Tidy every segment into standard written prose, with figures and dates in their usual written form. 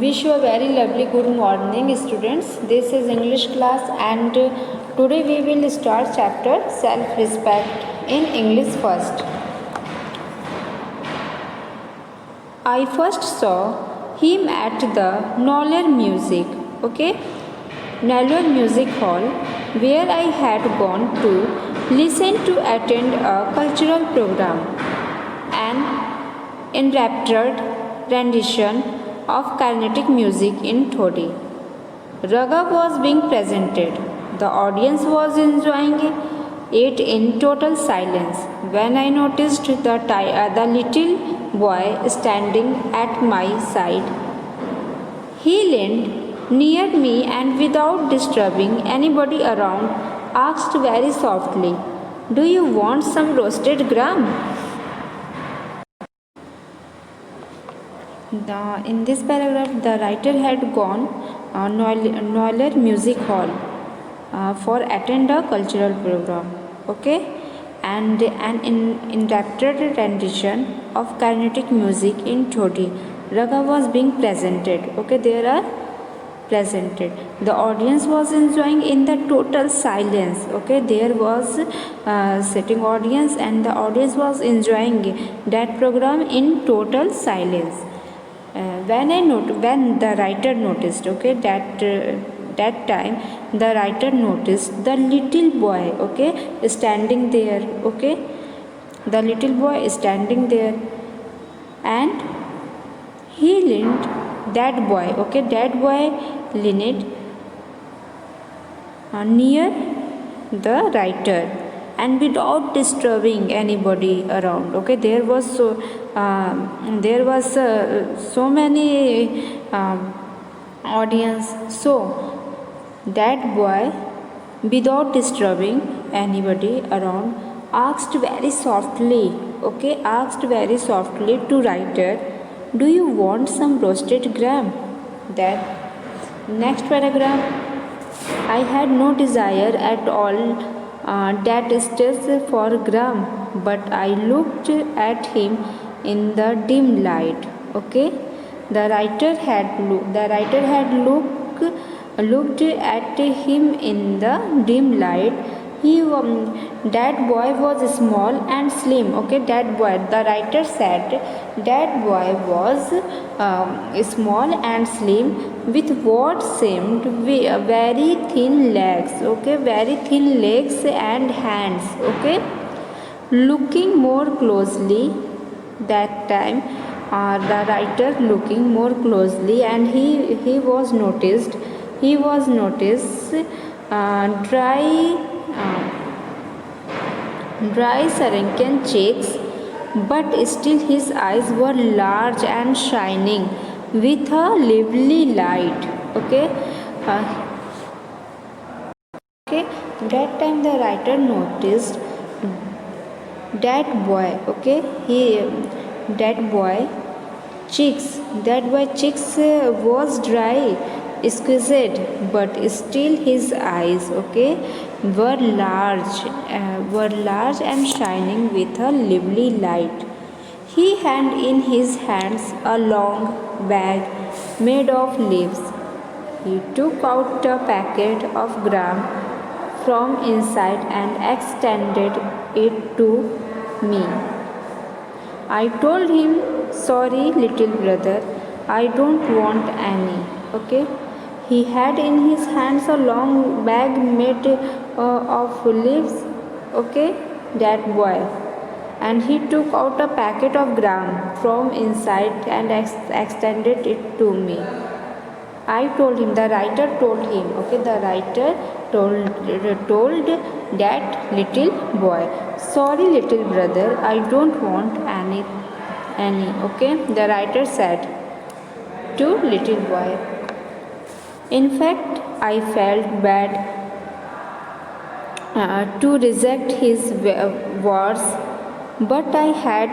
Wish you a very lovely good morning, students. This is English class, and today we will start chapter self respect in English first. I first saw him at the Noller Music Hall, where I had gone to listen to attend a cultural program. An enraptured rendition of Carnatic music in Thodi. Raga was being presented. The audience was enjoying it in total silence when I noticed the little boy standing at my side. He leaned near me and, without disturbing anybody around, asked very softly, "Do you want some roasted gram?" In this paragraph, the writer had gone Noller Music Hall for attend a cultural program, okay, and an enraptured rendition of Carnatic music in Thodi. Raga was being presented, okay, there are presented. The audience was enjoying in the total silence, okay, there was sitting audience and the audience was enjoying that program in total silence. When the writer noticed, okay, that time the writer noticed the little boy, okay, standing there, okay, the little boy is standing there, and he leaned, that boy, okay, that boy leaned near the writer and without disturbing anybody around, okay, there was so many audience, so that boy, without disturbing anybody around, asked very softly, okay, asked very softly to writer, "Do you want some roasted gram?" Then next paragraph, I had no desire at all that taste for gram, but I looked at him in the dim light. Okay, the writer had looked at him in the dim light. That boy was small and slim. Okay, that boy. The writer said that boy was small and slim with what seemed very thin legs. Okay, very thin legs and hands. Okay, looking more closely that time. The writer looking more closely, and he was noticed. He was noticed dry sunken cheeks, but still his eyes were large and shining with a lively light. Okay, okay. That time the writer noticed that boy. Okay, that boy cheeks was dry, exquisite, but still his eyes, okay, were large and shining with a lively light. He had in his hands a long bag made of leaves. He took out a packet of gram from inside and extended it to me. I told him, "Sorry, little brother, I don't want any." Okay, he had in his hands a long bag made of leaves. Okay, that boy, and he took out a packet of gram from inside and extended it to me. I told him, the writer told him, okay, the writer told that little boy, "Sorry, little brother, I don't want any. Okay, the writer said to little boy. In fact, I felt bad to reject his words, but I had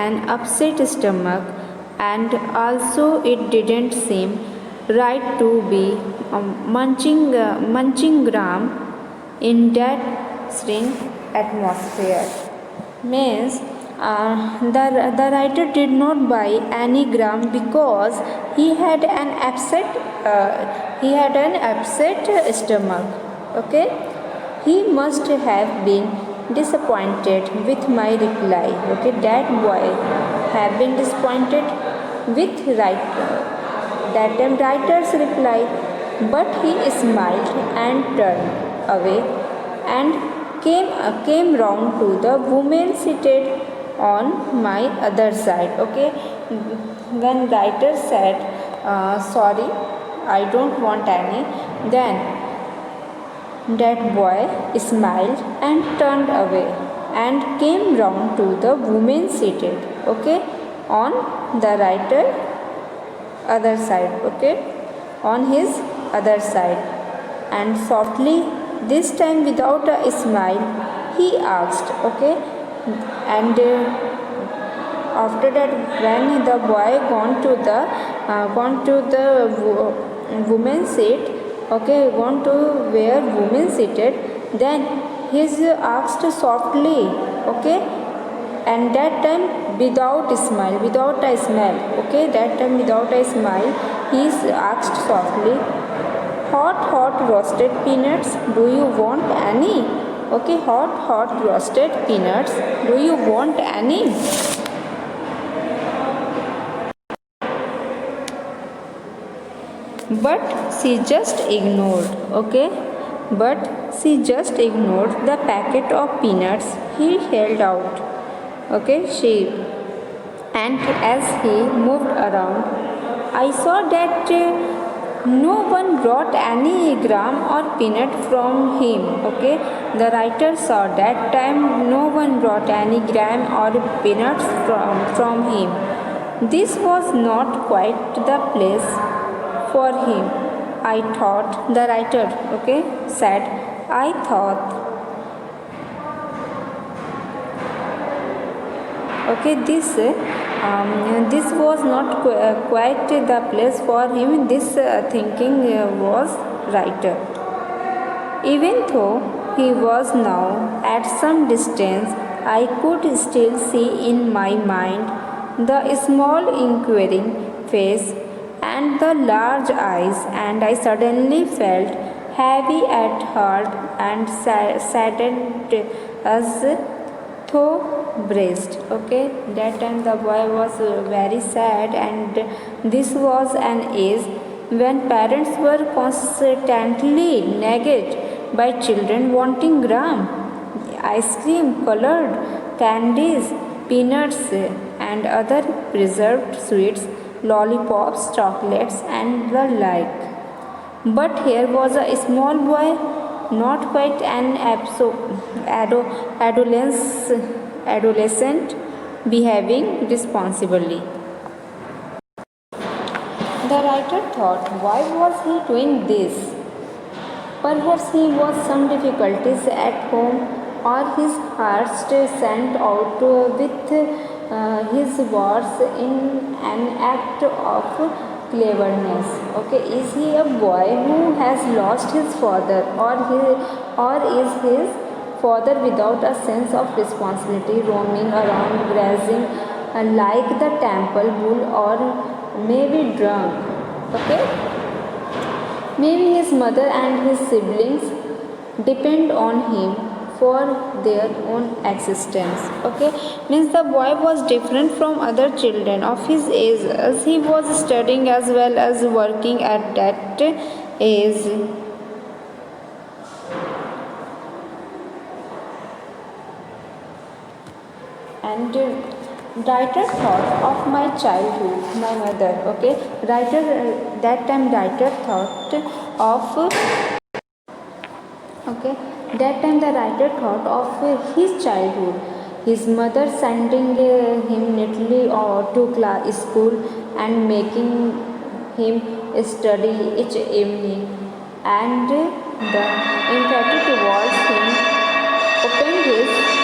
an upset stomach, and also it didn't seem right to be munching gram in that string atmosphere. Means The writer did not buy any gram because he had an upset stomach. Okay, he must have been disappointed with my reply. Okay, that boy have been disappointed with that writer's reply, but he smiled and turned away and came round to the woman seated on my other side. Okay, when writer said, sorry, I don't want any, then that boy smiled and turned away and came round to the woman seated, okay, on the writer other side, okay, on his other side, and softly, this time without a smile, he asked, okay, and after that, when the boy gone to the woman seat, okay, gone to where woman seated, then he asked softly, okay, and that time without a smile, okay, that time without a smile, he asked softly, hot roasted peanuts, do you want any? Okay, hot roasted peanuts, do you want any? But she just ignored, okay, but she just ignored the packet of peanuts he held out, okay, and as he moved around, I saw that no one brought any gram or peanut from him. Okay, the writer saw that time no one brought any gram or peanuts from him. This was not quite the place for him, I thought. The writer, okay, said, I thought, okay, this was not quite the place for him. This thinking was writer. Even though he was now at some distance, I could still see in my mind the small inquiring face and the large eyes, and I suddenly felt heavy at heart and saddened as though breast. Okay, that time the boy was very sad, and this was an age when parents were constantly nagged by children wanting gram, ice cream, colored candies, peanuts, and other preserved sweets, lollipops, chocolates, and the like. But here was a small boy, not quite an adolescent, behaving responsibly. The writer thought, why was he doing this? Perhaps he was some difficulties at home, or his heart sent out with his words in an act of cleverness. Okay, is he a boy who has lost his father, or is his father without a sense of responsibility, roaming around grazing like the temple bull, or maybe drunk? Okay, maybe his mother and his siblings depend on him for their own existence. Okay, means the boy was different from other children of his age, as he was studying as well as working at that age. And writer thought of my childhood, my mother. Okay, writer that time writer thought of, okay, that time the writer thought of his childhood, his mother sending him neatly to school and making him study each evening, and the empathy towards him opened his